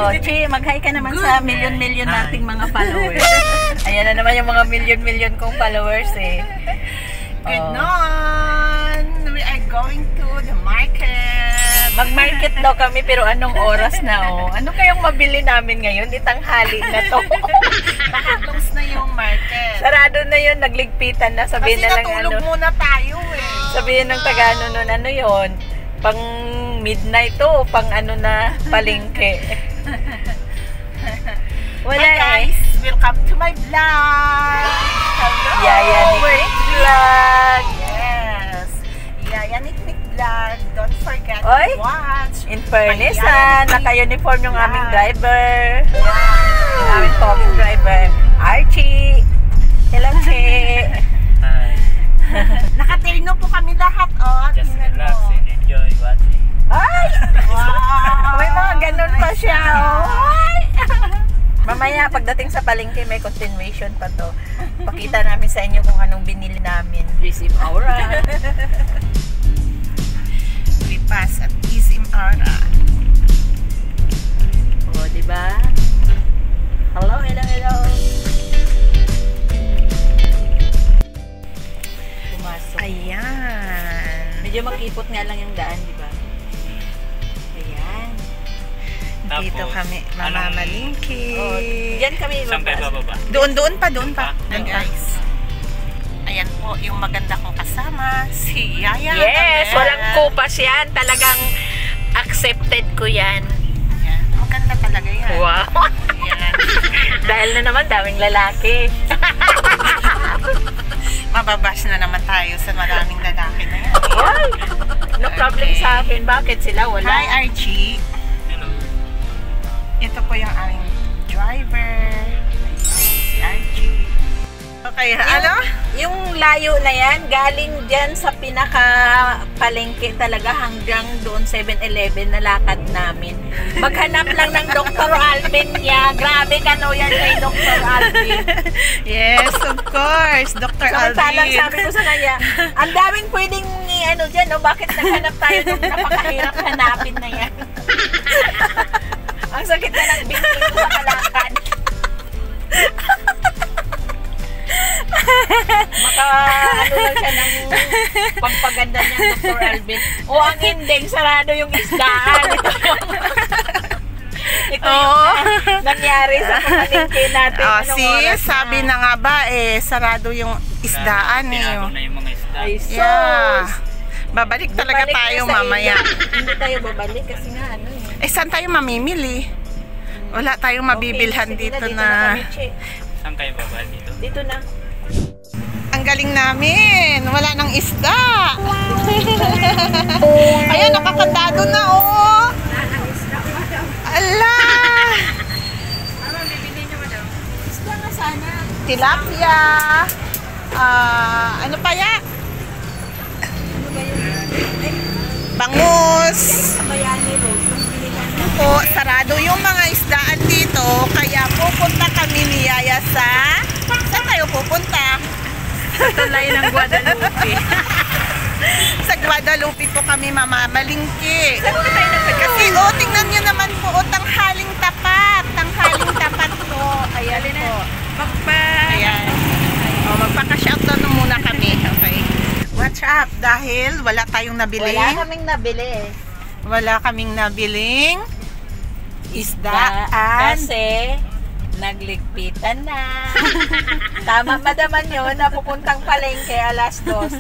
Oh, Chi, mag-hi ka naman sa million-million nating mga followers. Ayan na naman yung mga million-million kong followers eh. Good noon! We are going to the market. Mag-market daw kami pero anong oras na oh? Ano kayang mabili namin ngayon? Itanghali na to. Naka-close na yung market. Sarado na yun, nagligpitan na. Sabihin Kasi na lang natulog ano. muna tayo eh. Sabihin ng Tagano nun, ano yun? Pang midnight to, pang ano na, palengke. Wala Hi guys, welcome to my vlog. Hello, Yaya Niknik Vlog. Yes, Yaya Niknik Vlog. Don't forget Oy, to watch. In fairness, my Yaya Niknik naka-uniform yung aming Vlog. driver. Yeah. Yung aming talking driver. Archie. Hello, Chi. Nakaterno po kami lahat, oh. Just Tingnan relax mo. and enjoy watching. Ay! Wow. May mga ganun pa siya, oh. Ay! Mamaya, pagdating sa palengke, may continuation pa to. Pakita namin sa inyo kung anong binili namin. Visim Aura. We pass at Visim Aura. O, diba? Hello, hello, hello. Pumasok. Ayan. Medyo makipot nga lang yung daan, diba? Ayan. Dito Tapos, kami O, mamamalingki. diyan kami Saan kayo bababa. bababa? Doon pa, doon pa. Doon pa? Guys. Ayan po yung maganda kong kasama, si Yaya. Yes! Abel. Walang kupas yan. Talagang accepted ko yan. Ayan. Maganda talaga yan. Wow! Ayan. Dahil na naman, daming lalaki. Mababash na naman tayo sa maraming lalaki na yan. Ay! No problem Okay. sa akin. Bakit sila wala? Hi Archie. Hello. Ito po yung aming driver. Ayan, si Archie. Okay, ano? Yung layo na yan, galing dyan sa pinaka-palengke talaga hanggang doon 7-Eleven na lakad namin. Maghanap lang ng Dr. Alvin niya. Grabe ka no yan kay Dr. Alvin. Yes, of course. Dr. Samantalang Alvin. sabi ko sa kanya, ang daming pwedeng ano dyan, no? Bakit naghanap tayo nung napakahirap hanapin na yan? Ang sakit na ng binti ko sa kalakad. Maka ano lang siya ng pampaganda niya Dr. Alvin. O ang ending, sarado yung isdaan. Ito yung nangyari sa palengke natin. Oh, Anong see, oras na? sabi na nga ba sarado yung isdaan Tinago eh. na yung mga isda. Ay, sus! Yeah. Babalik talaga Babalik tayo na sa mamaya. inyo. Hindi tayo babalik kasi nga ano eh. Saan tayo mamimili? Wala tayong mabibilhan Okay, sige dito na na. kami, Che. Saan kayo baba dito? Dito na. Ang galing namin. Wala nang isda. Ayan, nakakandado na oh. Ala! Isda nga sana. Tilapia. Ano pa ya? Ano ba yun? Bangus. Sa Bayani Road. Kung pinilan na. Po, sarado yung mga isdaan dito. Kaya pupunta kami ni Yaya sa... Saan tayo pupunta? Tulay ng Guadalupe. Sa Guadalupe po kami mamamalingki. Saan ba tayo nagpagod? Kasi tingnan nyo naman po, tanghaling tapat. Tanghaling tapat po. Ayan po. Ayan. Magpaka-shoutout na muna kami. Okay. Watch up dahil wala tayong nabili. Wala kaming nabili. Wala kaming nabiling isdaan. Kasi nagligpitan na. Tama madaman yun na pupuntang palengke alas 12.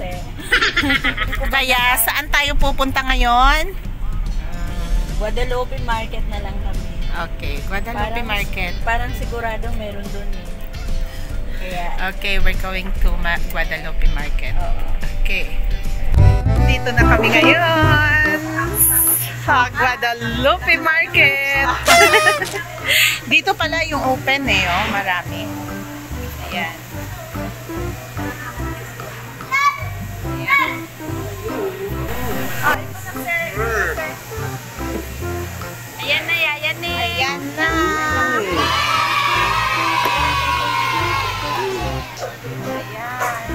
Kaya saan tayo pupunta ngayon? Guadalupe Market na lang kami. Okay, Guadalupe Market. Parang sigurado meron dun eh. Kaya, Okay, we're going to Guadalupe Market. oo. Okay. Dito na kami ngayon sa Guadalupe Market. Dito pala yung open eh, oh, marami. Ayan. Ayan. Ayan na, ayan na. Ayan na. Ayan.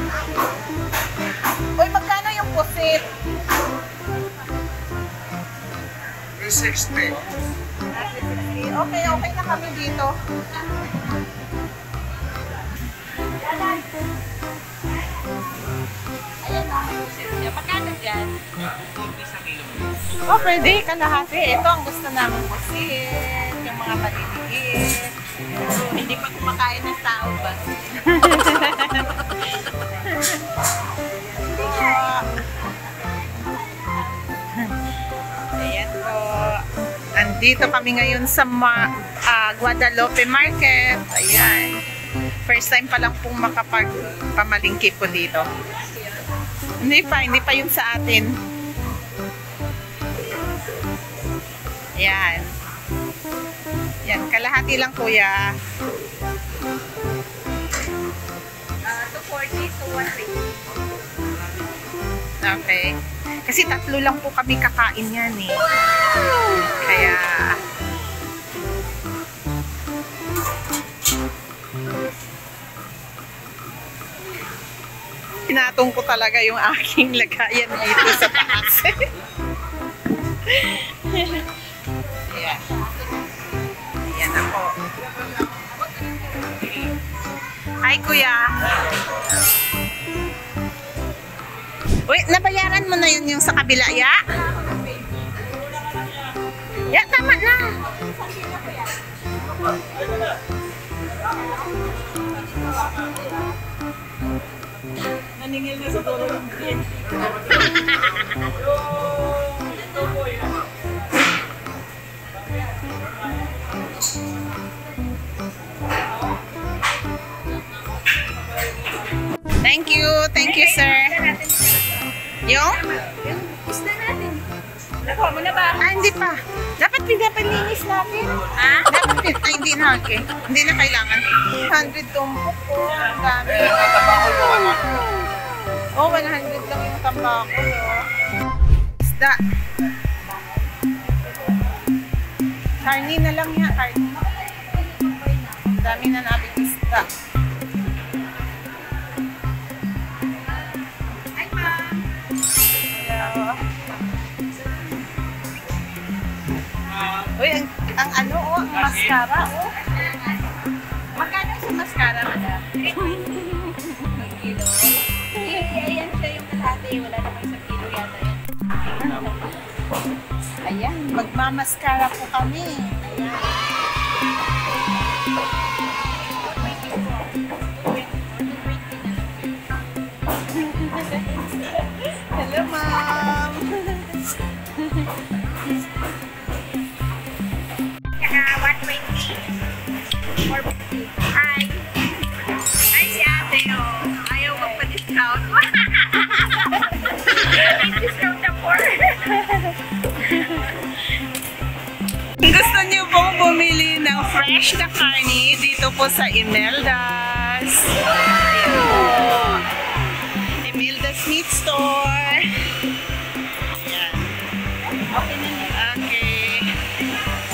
Uy, magkano yung pusit? 360. Okay na kami dito. Magkano dyan? Oh, pwede. Kalahati. Ito ang gusto namin pusit. Yung mga maliliit. Hindi pa kumakain ng tao ba? Ayan po. Andito kami ngayon sa Guadalupe Market. Ayan. First time pa lang pong makapagpamalingki po dito. Hindi pa yun sa atin. Ayan. Yan, kalahati lang kuya. 240 to 120. Okay. Kasi 3 lang po kami kakain yan eh. Kaya... Pinatong ko talaga yung aking lagayan dito sa taas. Ayan. Ayan ako. Hi, kuya. Uy, nabayaran mo na yun yung sa kabila, ya? Ya, tama na. Naningil na siguro yung green. Thank you, sir. Yung? Isda natin. Nakuha mo na ba? Hindi pa. Dapat pinapalinis natin. Ha? Dapat hindi na, okay. Hindi na kailangan. 100 tumpok po. Ang dami. Oh, 100 lang yung tambako, no? Isda. Karni na lang yan, karni. Ang dami na natin isda. Hi, ma'am. Hello. Uy, ang ano, oh, ang mascara, oh. Magkano sa mascara, madam? Kilo. Ayan siya yung kalahati. Wala naman isang kilo yata yan. Ayan, magmamaskara po kami. Hello, ma'am. Kaya 120. Or 50. Hi. Hi si ate, oh. Ayaw magpa-discount. Discount na for. Gusto niyo pong bumili ng fresh na karni dito po sa Imelda's. Ayan po. Imelda's Meat Store. Ayan. Okay na niya. Okay.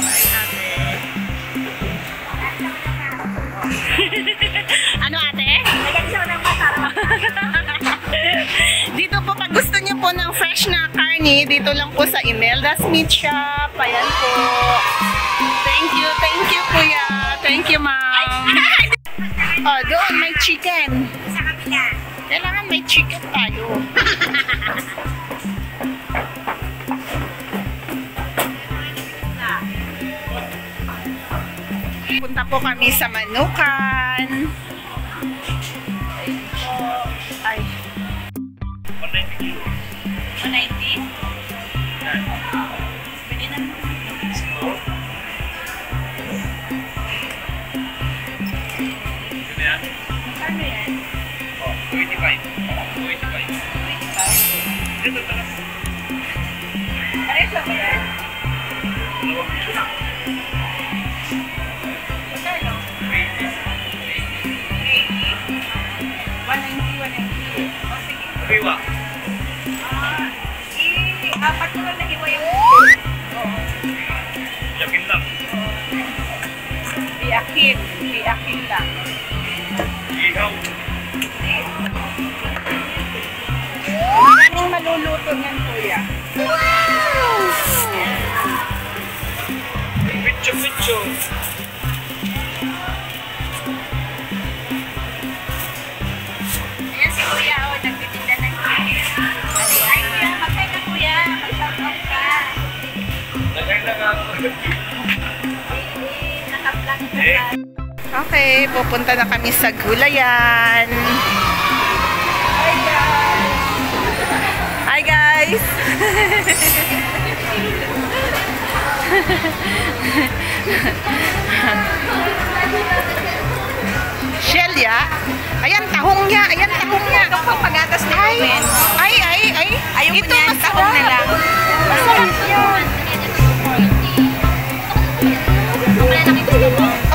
Ay, ate. Ano, ate? Lagyan siya ng masarap. Dito po, pag gusto niyo po ng fresh na karni, dito lang po sa Imelda's Meat Shop. Ayan po. Thank you, kuya. Thank you, ma'am. Oh, doon, may chicken. Sa kabila. Kailangan may chicken tayo. Punta po kami sa Manukan. Ayun po. Ay. 190. Pwede na. Magkano yan? 25. Dito talaga. Pares lang ba yan? Magkano? 190. O sige. Riwa. Apat ko lang nahiwa yung Yakin lang. Biakin lang. Ihaw. Maraming maluluto niyan, kuya. Wait Picho-picho. Ayan si Kuya, oh, nagtitinda ng cake. Ay, Kuya, magkay ka Kuya. Mag-shoutout ka. Naganda ka ako. Naka-vlog ka pa. Okay, pupunta na kami sa gulayan. Hi guys! Shelia? Ayan, tahong niya. Ayan, tahong niya. Ito pang pagatas ni Gwen. Ay. Ayaw ko Ito niyan, masarap. tahong na lang. Masarap yun. Ang malalaki ko.